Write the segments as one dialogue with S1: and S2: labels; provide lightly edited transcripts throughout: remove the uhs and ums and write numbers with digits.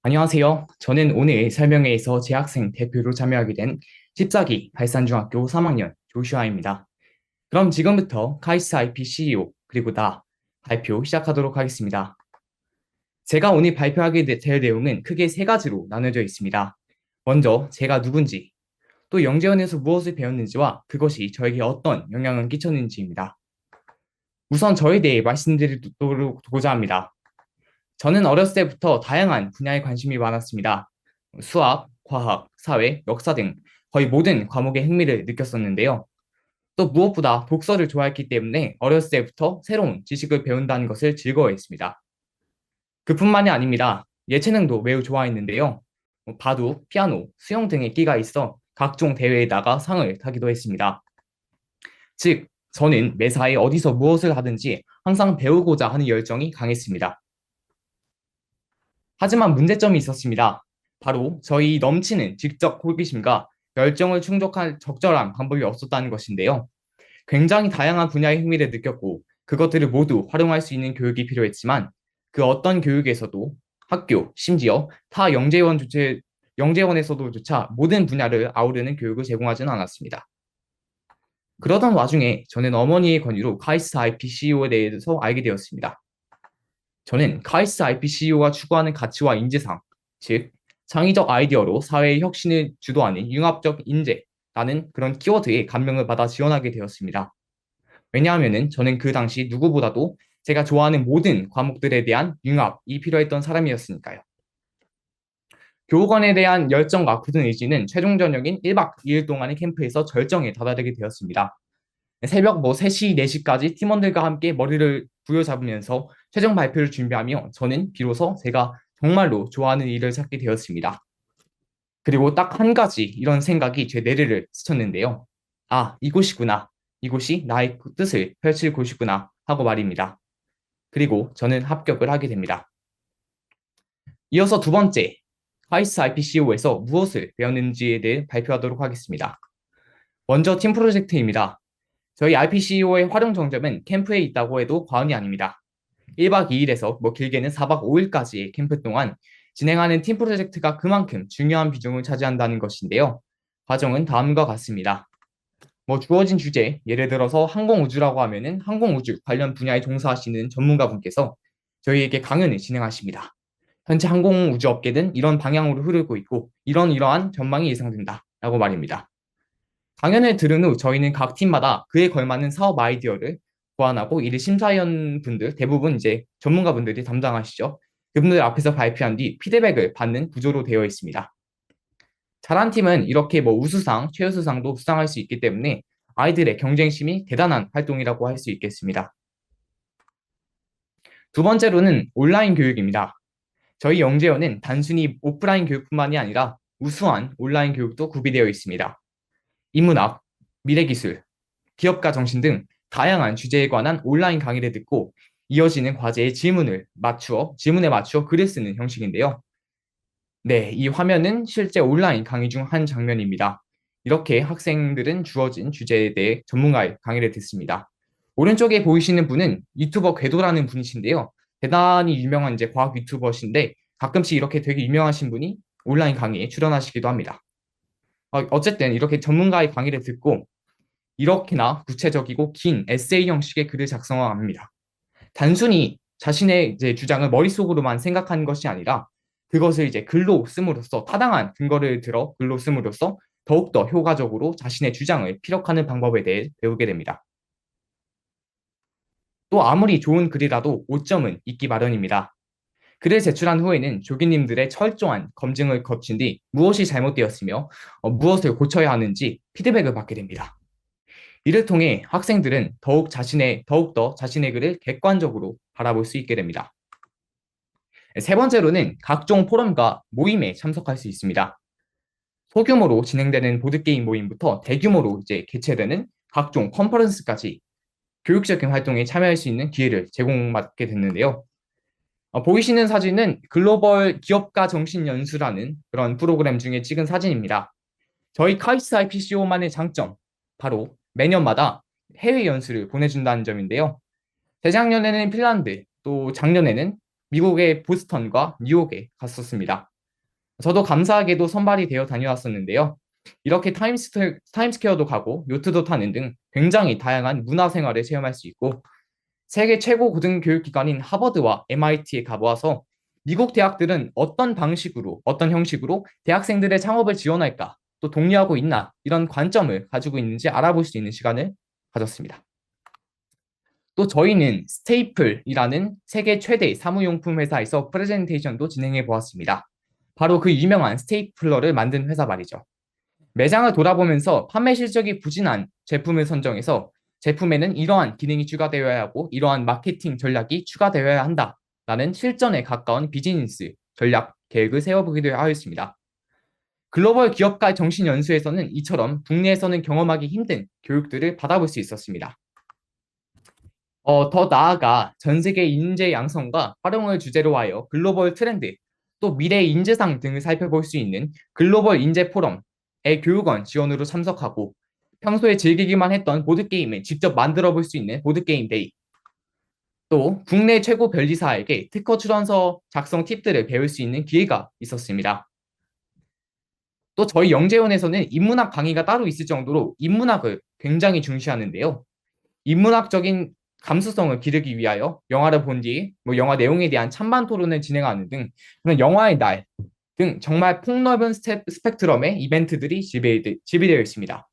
S1: 안녕하세요. 저는 오늘 설명회에서 재학생 대표로 참여하게 된 14기 발산중학교 3학년 조슈아입니다. 그럼 지금부터 카이스트 IP CEO 그리고 나 발표 시작하도록 하겠습니다. 제가 오늘 발표하게 될 내용은 크게 세 가지로 나눠져 있습니다. 먼저 제가 누군지, 또 영재원에서 무엇을 배웠는지와 그것이 저에게 어떤 영향을 끼쳤는지입니다. 우선 저에 대해 말씀드리도록 합니다. 저는 어렸을 때부터 다양한 분야에 관심이 많았습니다. 수학, 과학, 사회, 역사 등 거의 모든 과목에 흥미를 느꼈었는데요. 또 무엇보다 독서를 좋아했기 때문에 어렸을 때부터 새로운 지식을 배운다는 것을 즐거워했습니다. 그뿐만이 아닙니다. 예체능도 매우 좋아했는데요. 바둑, 피아노, 수영 등의 끼가 있어 각종 대회에 나가 상을 타기도 했습니다. 즉, 저는 매사에 어디서 무엇을 하든지 항상 배우고자 하는 열정이 강했습니다. 하지만 문제점이 있었습니다. 바로 저희 넘치는 지적 호기심과 열정을 충족할 적절한 방법이 없었다는 것인데요. 굉장히 다양한 분야의 흥미를 느꼈고 그것들을 모두 활용할 수 있는 교육이 필요했지만 그 어떤 교육에서도 학교, 심지어 타 영재원에서도조차 모든 분야를 아우르는 교육을 제공하지는 않았습니다. 그러던 와중에 저는 어머니의 권유로 카이스트 IPCO에 대해서 알게 되었습니다. 저는 카이스트 IPCO가 추구하는 가치와 인재상, 즉 창의적 아이디어로 사회의 혁신을 주도하는 융합적 인재라는 그런 키워드에 감명을 받아 지원하게 되었습니다. 왜냐하면 저는 그 당시 누구보다도 제가 좋아하는 모든 과목들에 대한 융합이 필요했던 사람이었으니까요. 교육원에 대한 열정과 굳은 의지는 최종 저녁인 1박 2일 동안의 캠프에서 절정에 다다르게 되었습니다. 새벽 3시, 4시까지 팀원들과 함께 머리를 부여잡으면서 최종 발표를 준비하며 저는 비로소 제가 정말로 좋아하는 일을 찾게 되었습니다. 그리고 딱 한 가지 이런 생각이 제 뇌리를 스쳤는데요. 아, 이곳이구나. 이곳이 나의 뜻을 펼칠 곳이구나 하고 말입니다. 그리고 저는 합격을 하게 됩니다. 이어서 두 번째, 카이스트 IPCO에서 무엇을 배웠는지에 대해 발표하도록 하겠습니다. 먼저 팀 프로젝트입니다. 저희 RPCO의 활용 정점은 캠프에 있다고 해도 과언이 아닙니다. 1박 2일에서 길게는 4박 5일까지의 캠프 동안 진행하는 팀 프로젝트가 그만큼 중요한 비중을 차지한다는 것인데요. 과정은 다음과 같습니다. 주어진 주제, 예를 들어서 항공우주라고 하면은 항공우주 관련 분야에 종사하시는 전문가분께서 저희에게 강연을 진행하십니다. 현재 항공우주 업계는 이런 방향으로 흐르고 있고 이러한 전망이 예상된다 라고 말입니다. 강연을 들은 후 저희는 각 팀마다 그에 걸맞는 사업 아이디어를 고안하고 이를 심사위원 분들, 대부분 이제 전문가분들이 담당하시죠. 그분들 앞에서 발표한 뒤 피드백을 받는 구조로 되어 있습니다. 잘한 팀은 이렇게 우수상, 최우수상도 수상할 수 있기 때문에 아이들의 경쟁심이 대단한 활동이라고 할 수 있겠습니다. 두 번째로는 온라인 교육입니다. 저희 영재원은 단순히 오프라인 교육뿐만이 아니라 우수한 온라인 교육도 구비되어 있습니다. 인문학, 미래기술, 기업가 정신 등 다양한 주제에 관한 온라인 강의를 듣고 이어지는 과제의 질문에 맞추어 글을 쓰는 형식인데요. 네, 이 화면은 실제 온라인 강의 중 한 장면입니다. 이렇게 학생들은 주어진 주제에 대해 전문가의 강의를 듣습니다. 오른쪽에 보이시는 분은 유튜버 궤도라는 분이신데요. 대단히 유명한 이제 과학 유튜버신데 가끔씩 이렇게 되게 유명하신 분이 온라인 강의에 출연하시기도 합니다. 어쨌든 이렇게 전문가의 강의를 듣고 이렇게나 구체적이고 긴 에세이 형식의 글을 작성합니다. 단순히 자신의 이제 주장을 머릿속으로만 생각하는 것이 아니라 그것을 이제 글로 씀으로써 타당한 근거를 들어 글로 씀으로써 더욱더 효과적으로 자신의 주장을 피력하는 방법에 대해 배우게 됩니다. 또 아무리 좋은 글이라도 오점은 있기 마련입니다. 글을 제출한 후에는 조교님들의 철저한 검증을 거친 뒤 무엇이 잘못되었으며 무엇을 고쳐야 하는지 피드백을 받게 됩니다. 이를 통해 학생들은 더욱더 자신의 글을 객관적으로 바라볼 수 있게 됩니다. 세 번째로는 각종 포럼과 모임에 참석할 수 있습니다. 소규모로 진행되는 보드게임 모임부터 대규모로 이제 개최되는 각종 컨퍼런스까지 교육적인 활동에 참여할 수 있는 기회를 제공받게 됐는데요. 보이시는 사진은 글로벌 기업가 정신 연수라는 그런 프로그램 중에 찍은 사진입니다. 저희 카이스트 IPCO만의 장점, 바로 매년마다 해외 연수를 보내준다는 점인데요. 재작년에는 핀란드, 또 작년에는 미국의 보스턴과 뉴욕에 갔었습니다. 저도 감사하게도 선발이 되어 다녀왔었는데요. 이렇게 타임스퀘어도 가고 요트도 타는 등 굉장히 다양한 문화 생활을 체험할 수 있고 세계 최고 고등교육기관인 하버드와 MIT에 가보아서 미국 대학들은 어떤 방식으로, 어떤 형식으로 대학생들의 창업을 지원할까, 또 독려하고 있나, 이런 관점을 가지고 있는지 알아볼 수 있는 시간을 가졌습니다. 또 저희는 스테이플이라는 세계 최대 사무용품 회사에서 프레젠테이션도 진행해 보았습니다. 바로 그 유명한 스테이플러를 만든 회사 말이죠. 매장을 돌아보면서 판매 실적이 부진한 제품을 선정해서 제품에는 이러한 기능이 추가되어야 하고 이러한 마케팅 전략이 추가되어야 한다라는 실전에 가까운 비즈니스 전략 계획을 세워보기도 하였습니다. 글로벌 기업가 정신 연수에서는 이처럼 국내에서는 경험하기 힘든 교육들을 받아볼 수 있었습니다. 더 나아가 전 세계 인재 양성과 활용을 주제로 하여 글로벌 트렌드, 또 미래 인재상 등을 살펴볼 수 있는 글로벌 인재 포럼의 교육원 지원으로 참석하고 평소에 즐기기만 했던 보드게임을 직접 만들어 볼 수 있는 보드게임 데이, 또 국내 최고 변리사에게 특허 출원서 작성 팁들을 배울 수 있는 기회가 있었습니다. 또 저희 영재원에서는 인문학 강의가 따로 있을 정도로 인문학을 굉장히 중시하는데요. 인문학적인 감수성을 기르기 위하여 영화를 본 뒤 영화 내용에 대한 찬반 토론을 진행하는 등 그런 영화의 날 등 정말 폭넓은 스펙트럼의 이벤트들이 지배되어 있습니다.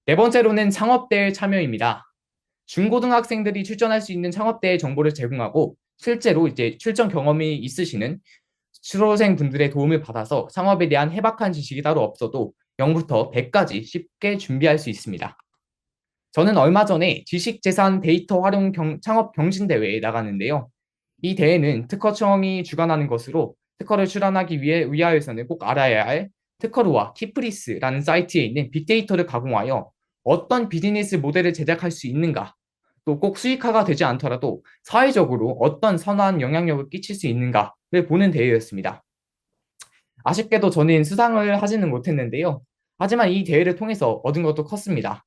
S1: 네 번째로는 창업대회 참여입니다. 중고등학생들이 출전할 수 있는 창업대회 정보를 제공하고 실제로 이제 출전 경험이 있으시는 수료생 분들의 도움을 받아서 창업에 대한 해박한 지식이 따로 없어도 0부터 100까지 쉽게 준비할 수 있습니다. 저는 얼마 전에 지식재산 데이터 활용 창업 경진대회에 나갔는데요. 이 대회는 특허청이 주관하는 것으로 특허를 출원하기 위하여서는 꼭 알아야 할 특허루와 키프리스라는 사이트에 있는 빅데이터를 가공하여 어떤 비즈니스 모델을 제작할 수 있는가, 또 꼭 수익화가 되지 않더라도 사회적으로 어떤 선한 영향력을 끼칠 수 있는가를 보는 대회였습니다. 아쉽게도 저는 수상을 하지는 못했는데요. 하지만 이 대회를 통해서 얻은 것도 컸습니다.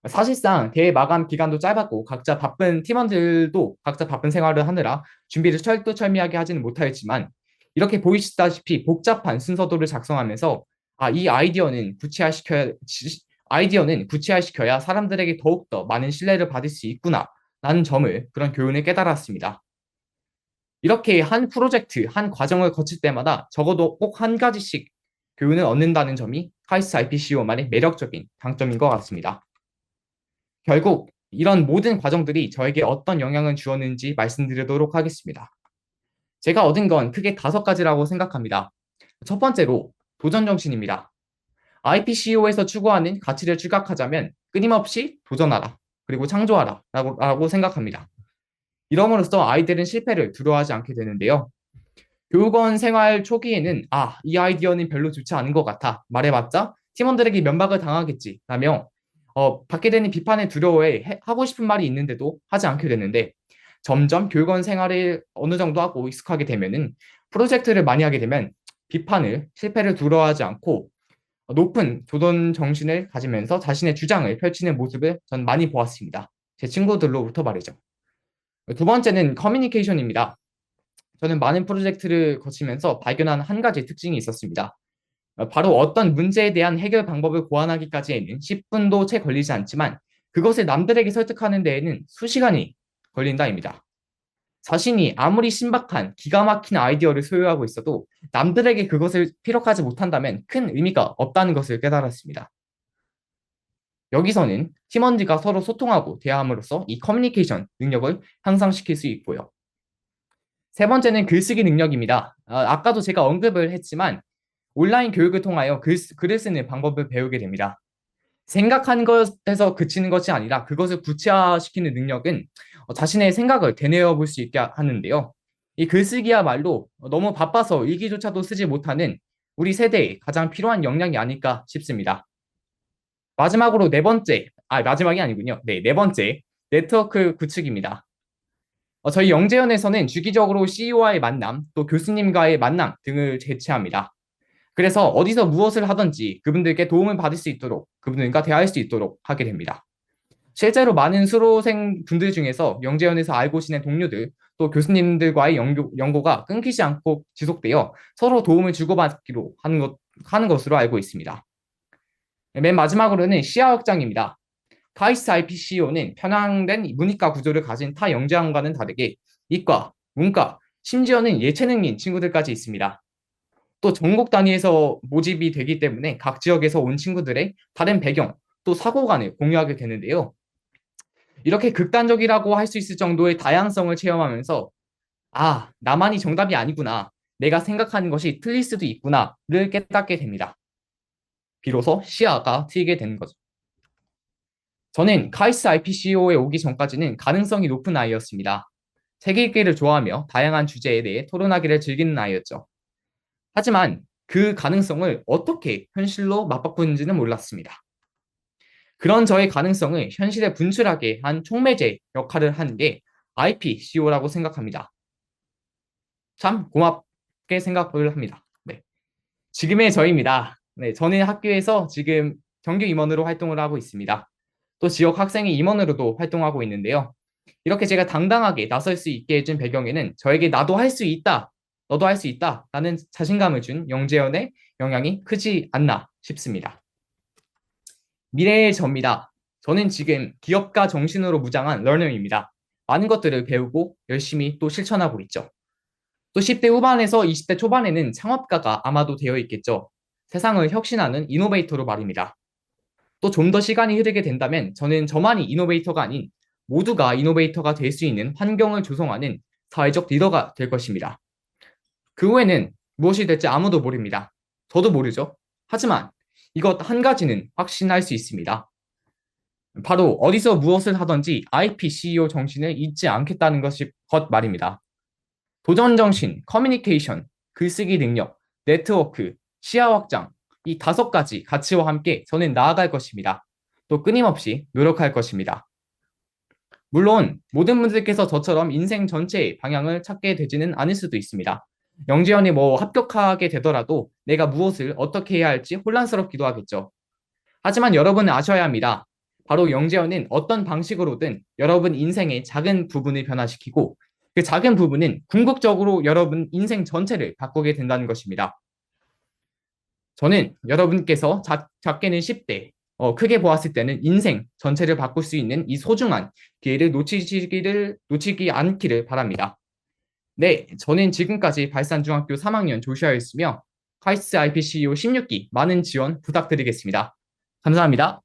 S1: 사실상 대회 마감 기간도 짧았고 팀원들도 각자 바쁜 생활을 하느라 준비를 철두철미하게 하지는 못하였지만 이렇게 보이시다시피 복잡한 순서도를 작성하면서 이 아이디어는 구체화시켜야 사람들에게 더욱더 많은 신뢰를 받을 수 있구나 라는 점을 그런 교훈을 깨달았습니다. 이렇게 한 프로젝트, 한 과정을 거칠 때마다 적어도 꼭 한 가지씩 교훈을 얻는다는 점이 카이스트 IPCO만의 매력적인 장점인 것 같습니다. 결국 이런 모든 과정들이 저에게 어떤 영향을 주었는지 말씀드리도록 하겠습니다. 제가 얻은 건 크게 5가지라고 생각합니다. 첫 번째로 도전 정신입니다. IPCO에서 추구하는 가치를 추각하자면 끊임없이 도전하라, 그리고 창조하라 라고 생각합니다. 이러므로써 아이들은 실패를 두려워하지 않게 되는데요. 교육원 생활 초기에는 이 아이디어는 별로 좋지 않은 것 같아 말해봤자 팀원들에게 면박을 당하겠지 라며 받게 되는 비판에 두려워해 하고 싶은 말이 있는데도 하지 않게 되는데 점점 교육원 생활을 어느 정도 하고 익숙하게 되면은 프로젝트를 많이 하게 되면 실패를 두려워하지 않고 높은 도전 정신을 가지면서 자신의 주장을 펼치는 모습을 전 많이 보았습니다. 제 친구들로부터 말이죠. 두 번째는 커뮤니케이션입니다. 저는 많은 프로젝트를 거치면서 발견한 한 가지 특징이 있었습니다. 바로 어떤 문제에 대한 해결 방법을 고안하기까지에는 10분도 채 걸리지 않지만 그것을 남들에게 설득하는 데에는 수시간이 걸린다입니다. 자신이 아무리 신박한 기가 막힌 아이디어를 소유하고 있어도 남들에게 그것을 피력하지 못한다면 큰 의미가 없다는 것을 깨달았습니다. 여기서는 팀원들과 서로 소통하고 대화함으로써 이 커뮤니케이션 능력을 향상시킬 수 있고요. 세 번째는 글쓰기 능력입니다. 아까도 제가 언급을 했지만 온라인 교육을 통하여 글을 쓰는 방법을 배우게 됩니다. 생각한 것에서 그치는 것이 아니라 그것을 구체화시키는 능력은 자신의 생각을 되뇌어 볼 수 있게 하는데요. 이 글쓰기야말로 너무 바빠서 일기조차도 쓰지 못하는 우리 세대에 가장 필요한 역량이 아닐까 싶습니다. 마지막으로 마지막이 아니군요. 네 번째, 네트워크 구축입니다. 저희 영재원에서는 주기적으로 CEO와의 만남, 또 교수님과의 만남 등을 개최합니다. 그래서 어디서 무엇을 하든지 그분들께 도움을 받을 수 있도록, 그분들과 대화할 수 있도록 하게 됩니다. 실제로 많은 수료생 분들 중에서 영재원에서 알고 지낸 동료들, 또 교수님들과의 연고가 끊기지 않고 지속되어 서로 도움을 주고받기로 하는 것으로 알고 있습니다. 맨 마지막으로는 시야 확장입니다. 카이스트 IPCO는 편향된 문이과 구조를 가진 타 영재학과는 다르게 이과, 문과, 심지어는 예체능인 친구들까지 있습니다. 또 전국 단위에서 모집이 되기 때문에 각 지역에서 온 친구들의 다른 배경, 또 사고관을 공유하게 되는데요. 이렇게 극단적이라고 할 수 있을 정도의 다양성을 체험하면서 아, 나만이 정답이 아니구나. 내가 생각하는 것이 틀릴 수도 있구나를 깨닫게 됩니다. 비로소 시야가 트이게 되는 거죠. 저는 카이스트 IPCO에 오기 전까지는 가능성이 높은 아이였습니다. 책 읽기를 좋아하며 다양한 주제에 대해 토론하기를 즐기는 아이였죠. 하지만 그 가능성을 어떻게 현실로 맞바꾸는지는 몰랐습니다. 그런 저의 가능성을 현실에 분출하게 한 촉매제 역할을 하는 게 IPCO라고 생각합니다. 참 고맙게 생각을 합니다. 네. 지금의 저입니다. 네, 저는 학교에서 지금 정규 임원으로 활동을 하고 있습니다. 또 지역 학생의 임원으로도 활동하고 있는데요. 이렇게 제가 당당하게 나설 수 있게 해준 배경에는 저에게 나도 할 수 있다, 너도 할 수 있다 라는 자신감을 준 영재현의 영향이 크지 않나 싶습니다. 미래의 저입니다. 저는 지금 기업가 정신으로 무장한 러너입니다. 많은 것들을 배우고 열심히 또 실천하고 있죠. 또 10대 후반에서 20대 초반에는 창업가가 아마도 되어 있겠죠. 세상을 혁신하는 이노베이터로 말입니다. 또 좀 더 시간이 흐르게 된다면 저는 저만이 이노베이터가 아닌 모두가 이노베이터가 될 수 있는 환경을 조성하는 사회적 리더가 될 것입니다. 그 후에는 무엇이 될지 아무도 모릅니다. 저도 모르죠. 하지만 이것 한 가지는 확신할 수 있습니다. 바로 어디서 무엇을 하든지 IP CEO 정신을 잊지 않겠다는 것 말입니다. 도전 정신, 커뮤니케이션, 글쓰기 능력, 네트워크, 시야 확장, 이 5가지 가치와 함께 저는 나아갈 것입니다. 또 끊임없이 노력할 것입니다. 물론 모든 분들께서 저처럼 인생 전체의 방향을 찾게 되지는 않을 수도 있습니다. 영재현이 합격하게 되더라도 내가 무엇을 어떻게 해야 할지 혼란스럽기도 하겠죠. 하지만 여러분은 아셔야 합니다. 바로 영재현은 어떤 방식으로든 여러분 인생의 작은 부분을 변화시키고 그 작은 부분은 궁극적으로 여러분 인생 전체를 바꾸게 된다는 것입니다. 저는 여러분께서 작게는 10대, 크게 보았을 때는 인생 전체를 바꿀 수 있는 이 소중한 기회를 놓치지 않기를 바랍니다. 네, 저는 지금까지 발산중학교 3학년 조슈아였으며 카이스트 IPCO 16기 많은 지원 부탁드리겠습니다. 감사합니다.